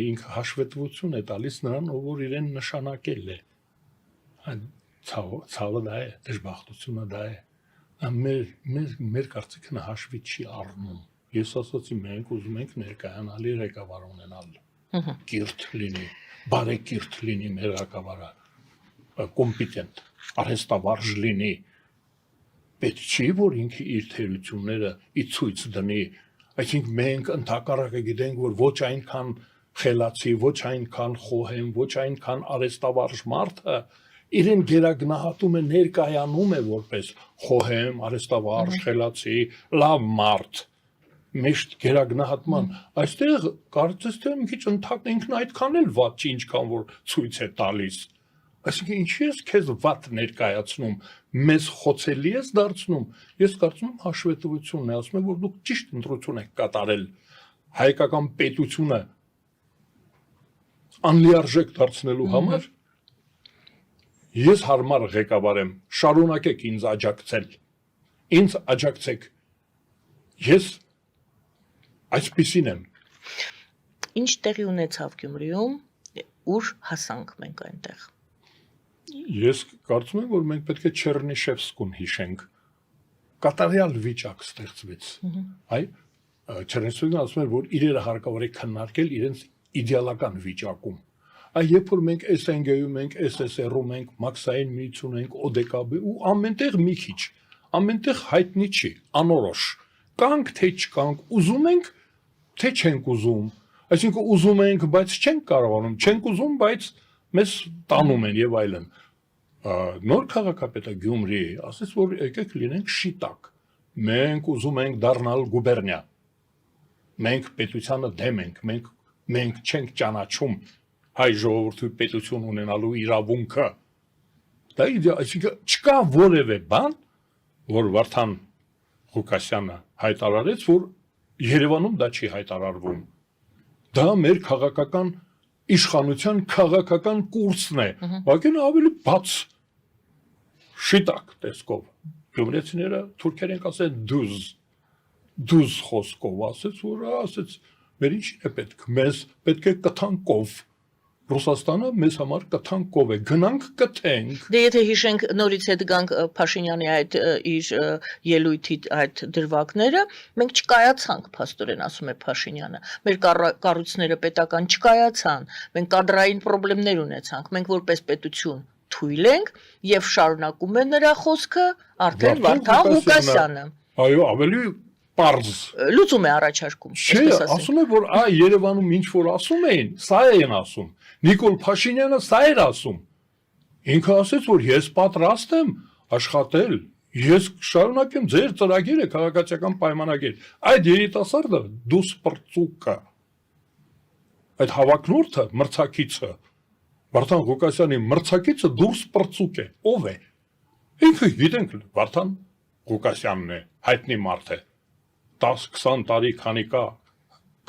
ինքը հաշվետվություն է տալիս նրան, ով որ իրեն նշանակել է։ Ցավը դա է, դժբախտությունը դա է։ Մեր կարծիքն հաշվի չի առնում։ Ես ասացի, մենք ուզում ենք ներկայանալի ղեկավար ունենալ։ Կիրթ լինի, բարեկիրթ լինի մեր ղեկավարը, կոմպետենտ, արհեստավարժ լինի։ Պետք չի, որ ինքը իր թերությունները ի ցույց դնի, այսինքն մենք ընդհակառակը գիտենք, որ ոչ այնքան խելացի, ոչ այնքան խոհեմ, ոչ այնքան արհեստավարժ մարդը իրեն գերագնահատում է, ներկայանում է որպես խոհեմ, արհեստավարժ, խելացի, լավ մարդ։ Միշտ գերագնահատման, այստեղ կարծես թե մի քիչ ընդհանուր ինքն այդքան էլ վատ չի, ինչքան որ ցույց է տալիս։ Այսինքն ինչի՞ ես քեզ վատ ներկայացնում, մեզ խոցելի ես դարձնում։ Ես կարծում եմ հաշվետվությունն է, ասում եմ, որ դուք ճիշտ ընտրություն եք կատարել հայկական պետությունը անլիարժեք դարձնելու համար։ Ես հարմար ղեկավար եմ, շարունակեք ինձ աջակցել։ Ինձ աջակցեք։ Ես այսպիսին եմ։ Ինչ տեղի ունեցավ Գյումրիում, ուր հասանք մենք այնտեղ։ Ես կարծում եմ, որ մենք պետք է Չեռնիշևսկուն հիշենք։ Կատարյալ վիճակ ստեղծվեց։ Այ Չեռնիշևսկին ասում էր, որ իրերը հարկավոր է քննարկել իրենց իդեալական վիճակում։ Այ երբ որ մենք SNG-ում ենք, SSR-ում ենք, մաքսային միություն ենք, ODKB ու ամենտեղ մի քիչ, ամենտեղ հայտնի չի, անորոշ։ Կանք թե չկանք, ուզում ենք, թե չենք ուզում։ Այսինքն ուզում ենք, բայց չենք կարողանում, չենք ուզում, բայց մեզ տանում են եւ այլն։ Նոր քաղաքապետը Գյումրի ասաց, որ եկեք լինենք շիտակ։ Մենք ուզում ենք դառնալ գուբերնիա։ Մենք պետությանը դեմ ենք, մենք չենք ճանաչում հայ ժողովրդի պետություն ունենալու իրավունքը։ Դա այսինքն չկա որևէ բան, որ Վարդան Ղուկասյանը հայտարարեց, որ Երևանում դա չի հայտարարվում։ Դա մեր քաղաքական իշխանության քաղաքական կուրսն է, բայց ավելի բաց շիտակ տեսքով։ Գյումրեցիները թուրքերեն ասեն դուզ խոսքով ասեց, որ ասեց մեր ինչին է պետք, մեզ պետք է կթանկով։ Ռուսաստանը մեզ համար կթանկով է, գնանք կթենք։ Դե եթե հիշենք նորից հետ գանք Փաշինյանի այդ իր ելույթի այդ դրվագները, մենք չկայացանք, փաստորեն ասում է Փաշինյանը։ Մեր կառույցները պետական չկայացան, մենք կադրային խնդիրներ ունեցանք, մենք որպես պետություն թույլ ենք եւ շարունակում է նրա խոսքը արդեն Վարդան Ղուկասյանը։ Այո, ավելի պարզ լուծում է առաջարկում։ Չէ, ասում է, որ Երևանում ինչ որ ասում էին, սա են ասում։ Նիկոլ Փաշինյանը սա էր ասում։ Ինքը ասեց, որ ես պատրաստ եմ աշխատել, ես շարունակեմ ձեր ծրագիրը քաղաքացիական պայմանագիր։ Այդ երիտասարդը դուս պրծուկը։ Այդ հավակնորդը, մրցակիցը, Վարդան Ղուկասյանի մրցակիցը դուրս պրծուկ է։ Ով է։ Ինքը գիտենք, Վարդան Ղուկասյանն է, հայտնի մարդ է։ 10-20 տարի քանի կա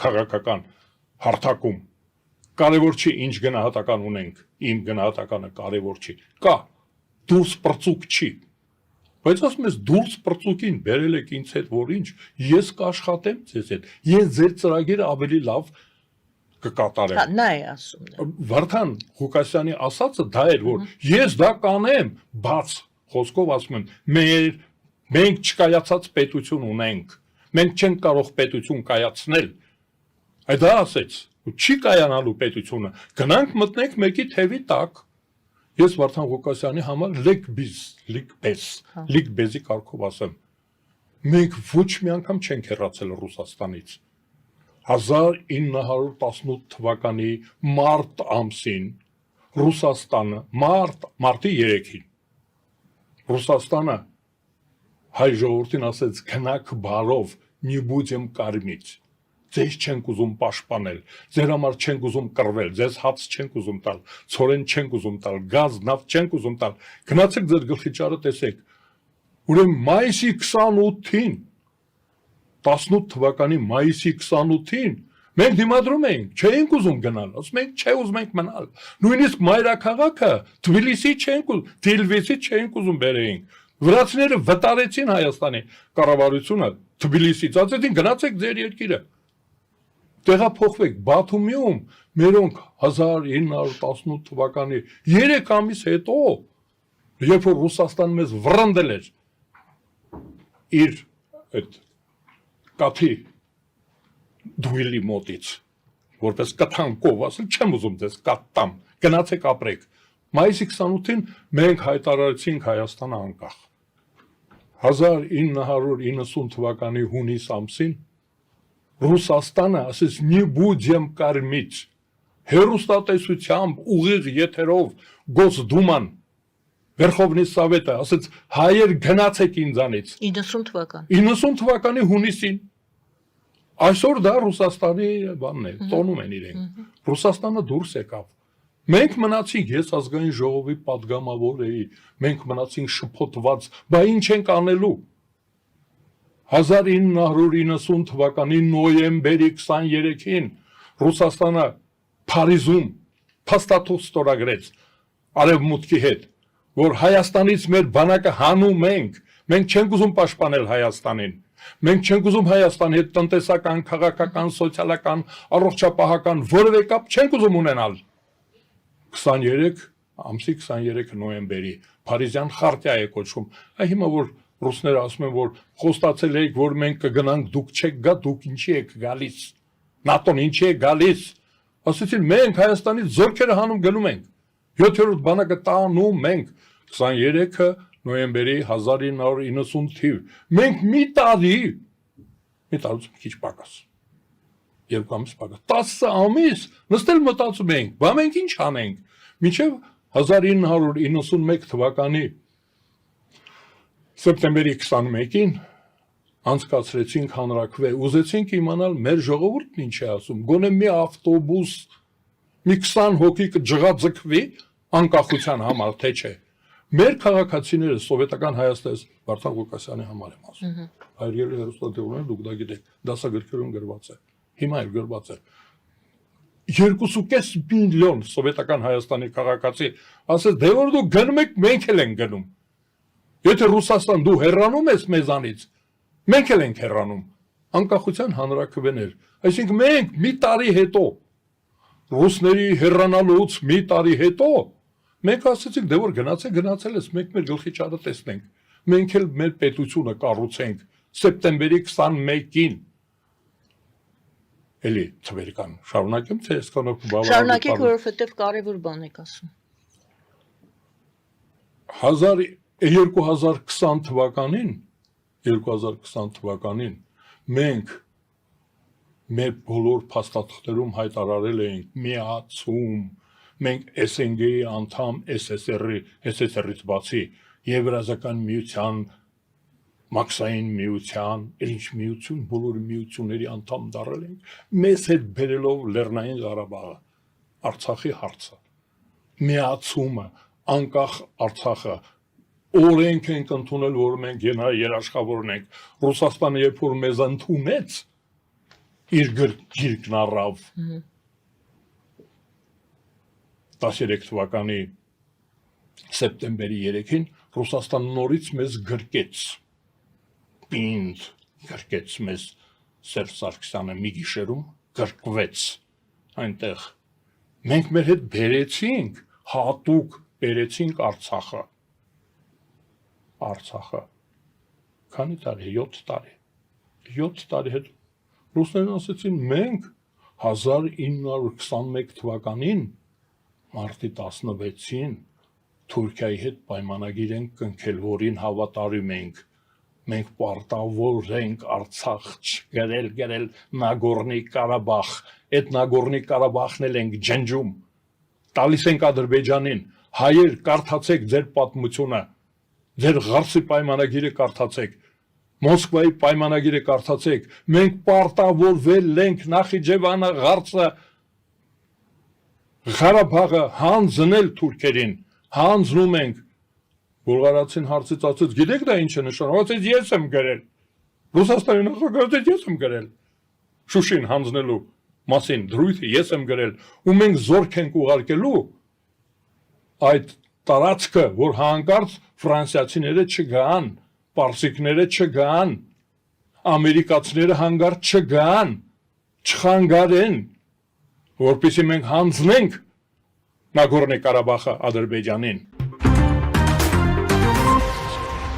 քաղաքական հարթակում կարևոր չի ինչ գնահատական ունենք, իմ գնահատականը կարևոր չի, կա, դուրս պրծուկ չի, բայց ասում ես դուրս պրծուկին բերել եք ինձ հետ, որ ինչ, ես կաշխատեմ ձեզ հետ, ես ձեր ծրագիրը ավելի լավ կկատարեմ։ Նա է ասում։ Վարդան Ղուկասյանի ասածը դա էր, որ ես դա կանեմ, բաց խոսքով ասում եմ, մենք չկայացած պետություն ունենք, մենք չենք կարող պետություն կայացնել, այդ դա ասեց, չի կայանալու պետությունը, գնանք մտնենք մեկի թևի տակ, ես Վարդան Ղուկասյանի համար լիկբեզի կարգով ասեմ, մենք ոչ մի անգամ չենք հեռացել Ռուսաստանից, 1918 թվականի մարտ ամսին Ռուսաստանը, մարտի 3-ին, Ռուսաստանը հայ ժողովրդին ասեց գնաք բարով, մի բուդեմ կարմից, ձեզ չենք ուզում պաշտպանել, ձեր համար չենք ուզում կռվել, ձեզ հաց չենք ուզում տալ, ցորեն չենք ուզում տալ, գազ, նավթ չենք ուզում տալ, գնացեք ձեր գլխի ճարը տեսեք, ուրեմն մայիսի 28-ին, 18 թվականի մայիսի 28-ին, մենք դիմադրում էինք, չէինք ուզում գնալ, ասում ենք չէ ուզում ենք մնալ, նույնիսկ մայրաքաղաքը Թբիլիսի չէինք ուզում բերեինք, վրացիները վտարեցին Հայաստանի կառավարությունը Թբիլիսից, ասեցին գնացեք ձեր երկիրը, Տեղափոխվեք Բաթումիում մերոնք 1918 թվականի 3 ամիս հետո երբ որ Ռուսաստան մեզ վռնդել էր իր այդ կաթի դուիլի մոտից որպես կթանկով ասել չեմ ուզում դες կատտամ գնացեք ապրեք մայիսի 28-ին մենք հայտարարեցինք Հայաստանը անկախ 1990 թվականի հունիս ամսին Ռուսաստանը ասես не будем кормить հերոստատեսությամբ ուղիղ եթերով Գոսդուման Վերխովնի Սովետը ասեց հայեր գնացեք ինձանից 90 թվականի հունիսին այսօր դա Ռուսաստանի բանն է տոնում են իրենք Ռուսաստանը դուրս եկավ մենք մնացինք ես ազգային ժողովի падգամավոր էի մենք մնացինք շփոթված բա ինչ ենք անելու 1990 թվականի նոյեմբերի 23-ին Ռուսաստանը Փարիզում փաստաթուղթ ստորագրեց արևմուտքի հետ որ Հայաստանից մեր բանակը հանում մենք չենք ուզում պաշտպանել Հայաստանին մենք չենք ուզում Հայաստանի հետ տնտեսական, քաղաքական, սոցիալական, առողջապահական որևէ կապ չենք ուզում ունենալ 23 նոյեմբերի Փարիզյան խարտիա է կոչվում այ հիմա որ ռուսները ասում են որ խոստացել եք որ մենք կգնանք դուք չեք գա դուք ինչի եք գալիս ՆԱՏՕ-ն ինչի է գալիս ասեցին մենք Հայաստանից զորքերը հանում գնում ենք 7-րդ բանակը տանում ենք 23 նոյեմբերի 1990 թիվ մենք մի տարի քիչ պակաս 2 ամիս պակաս 10 ամիս նստել մտածում ենք բա մենք ինչ անենք մինչև 1991 թվականի սեպտեմբերի 21-ին անցկացրեցինք հանրաքվե ուզեցինք իմանալ մեր ժողովուրդն ինչ է ասում գոնե մի ավտոբուս մի 20 հոգի կջղաձգվի անկախության համար թե չէ մեր քաղաքացիները սովետական Հայաստանից Վարդան Ղուկասյանի համար եմ ասում հայրենի հերոստատեղումները դուք դա գիտեք դասագրքերում գրված է հիմա էլ գրված է 2.5 միլիոն սովետական Հայաստանի քաղաքացի ասես դե որ դուք գնում եք մենք էլ ենք գնում եթե Ռուսաստան դու հեռանում ես մեզանից մենք էլ ենք հեռանում անկախության հանրաքվեներ այսինքն մենք մի տարի հետո ռուսների հեռանալուց մի տարի հետո մենք ասացինք դե որ գնացել ես մենք մեր գլխի ճարը տեսնենք մենք էլ մեր պետությունը կառուցենք սեպտեմբերի 21-ին էլի թվերական շարունակեմ թե այսքանով բավարար շարունակեք որովհետև կարևոր բան եք ասում 2020 թվականին մենք մեր բոլոր փաստաթղթերում հայտարարել էինք միացում մենք SNG-ի անդամ SSR-ից բացի Եվրազիական միության Մաքսային միության ինչ միություն բոլոր միությունների անդամ դառել ենք մեզ հետ բերելով Լեռնային Ղարաբաղը Արցախի հարցը միացումը անկախ Արցախը օրենք ենք ընդունել որ մենք երաշխավորն ենք Ռուսաստանը երբ որ մեզ ընդունեց իր գիրկն առավ 13 թվականի սեպտեմբերի 3-ին Ռուսաստանը նորից մեզ գրկեց պինդ գրկեց մեզ Սերժ Սարգսյանը մի գիշերում գրկվեց այնտեղ մենք մեր հետ բերեցինք հատուկ բերեցինք Արցախը քանի տարի 7 տարի հետ ռուսներն ասեցին մենք 1921 թվականին մարտի 16-ին Թուրքիայի հետ պայմանագիր ենք կնքել որին հավատարիմ ենք մենք պարտավոր ենք Արցախ չգրել Նագորնի Ղարաբաղ այդ Նագորնի Ղարաբաղն էլ ենք ջնջում տալիս ենք Ադրբեջանին հայեր կարդացեք ձեր պատմությունը ձեր Ղարսի պայմանագիրը կարդացեք Մոսկվայի պայմանագիրը կարդացեք մենք պարտավորվել ենք Նախիջևանը Ղարսը Ղարաբաղը հանձնել թուրքերին հանձնում ենք Բուլղարացին հարցից ասեց գիտեք դա ինչ է նշանակում ես եմ գրել Ռուսաստանի նախագահը ես եմ գրել Շուշին հանձնելու մասին դրույթը ես եմ գրել ու մենք զորք ենք ուղարկելու այդ տարածքը որ հանկարծ ֆրանսիացիները չգան պարսիկները չգան ամերիկացիները հանգարտ չգան չխանգարեն, որպեսզի մենք հանձնենք Նագորնո Ղարաբաղը Ադրբեջանին։